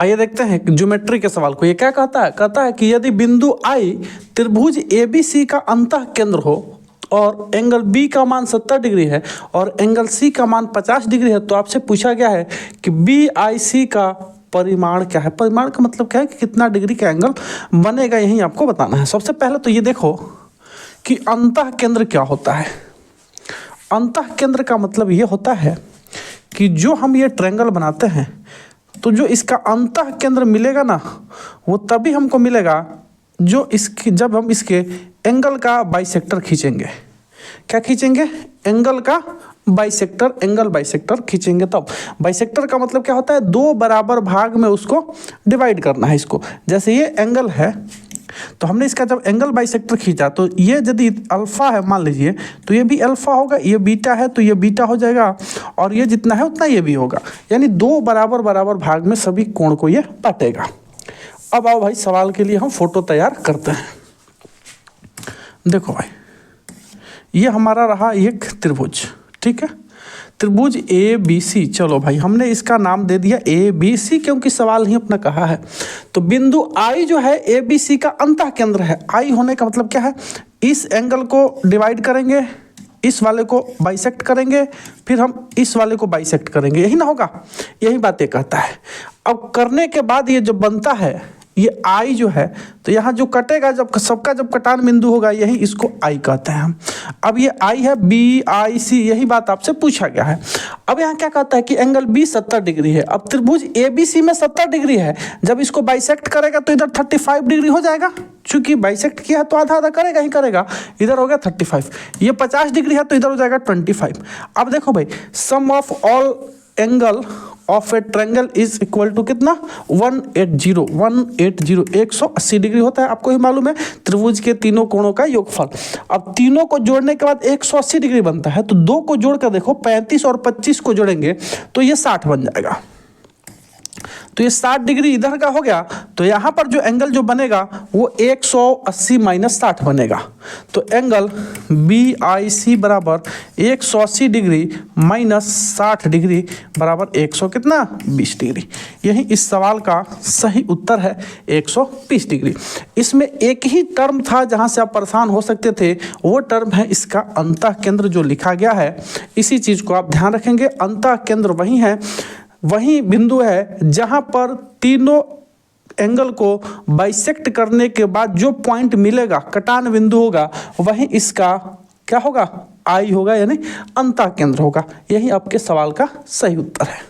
आइए देखते हैं ज्योमेट्री के सवाल को। ये क्या कहता है कि यदि बिंदु आई त्रिभुज ABC का अंतः केंद्र हो और एंगल B का मान 70 डिग्री है और एंगल C का मान 50 डिग्री है, तो आपसे पूछा गया है कि BIC का परिमाण क्या है। परिमाण का मतलब क्या है कि कितना डिग्री का एंगल बनेगा, यही आपको बताना है। सबसे पहले तो ये देखो कि अंतः केंद्र क्या होता है। अंतः केंद्र का मतलब ये होता है कि जो हम ये ट्रायंगल बनाते हैं तो जो इसका अंतः केंद्र मिलेगा ना, वो तभी हमको मिलेगा जो इसकी जब हम इसके एंगल का बाइसेक्टर खींचेंगे। क्या खींचेंगे? एंगल का बाइसेक्टर, एंगल बाइसेक्टर खींचेंगे तब। बाइसेक्टर का मतलब क्या होता है? दो बराबर भाग में उसको डिवाइड करना है इसको। जैसे ये एंगल है तो हमने इसका जब एंगल बाइसेक्टर खींचा तो ये यदि अल्फा है मान लीजिए तो ये भी अल्फा होगा, ये बीटा है तो ये बीटा हो जाएगा, और ये जितना है उतना ये भी होगा। यानी दो बराबर बराबर भाग में सभी कोण को ये बांटेगा। अब आओ भाई सवाल के लिए हम फोटो तैयार करते हैं। देखो भाई ये हमारा रहा एक त्रिभुज, ठीक है, त्रिभुज ABC। चलो भाई हमने इसका नाम दे दिया ABC क्योंकि सवाल ही अपना कहा है। तो बिंदु I जो है ABC का अंतः केंद्र है। I होने का मतलब क्या है? इस एंगल को डिवाइड करेंगे, इस वाले को बाइसेक्ट करेंगे, फिर हम इस वाले को बाइसेक्ट करेंगे, यही ना होगा। यही बातें कहता है। अब करने के बाद ये जो बनता है ये I जो है, तो यहाँ जो कटेगा जब सबका जब कटान बिंदु होगा यही इसको I कहते हैं हम। अब ये I है BIC, यही बात आपसे पूछा गया है। अब यहाँ क्या कहता है कि एंगल B 70 डिग्री है। अब त्रिभुज ABC में 70 डिग्री है, जब इसको बाइसेक्ट करेगा तो इधर 35 डिग्री हो जाएगा। चूंकि बाइसेक्ट किया है तो आधा आधा करेगा ही करेगा। इधर हो गया 35, ये 50 डिग्री है तो इधर हो जाएगा 25। अब देखो भाई sum of all angle of a triangle is equal to कितना? 180 180 डिग्री होता है, आपको ही मालूम है, त्रिभुज के तीनों कोणों का योगफल। अब तीनों को जोड़ने के बाद 180 डिग्री बनता है, तो दो को जोड़कर देखो 35 और 25 को जोड़ेंगे तो ये 60 बन जाएगा। तो ये 60 डिग्री इधर का हो गया, तो यहाँ पर जो एंगल जो बनेगा वो 180 माइनस 60 बनेगा। तो एंगल BIC बराबर 180 डिग्री माइनस 60 डिग्री बराबर 120 डिग्री। यही इस सवाल का सही उत्तर है 120 डिग्री। इसमें एक ही टर्म था जहाँ से आप परेशान हो सकते थे, वो टर्म है इसका अंतः केंद्र जो लिखा गया है। इसी चीज़ को आप ध्यान रखेंगे, अंतः केंद्र वही है, वही बिंदु है जहां पर तीनों एंगल को बाइसेक्ट करने के बाद जो पॉइंट मिलेगा, कटान बिंदु होगा, वही इसका क्या होगा? I होगा, यानी अंतः केंद्र होगा। यही आपके सवाल का सही उत्तर है।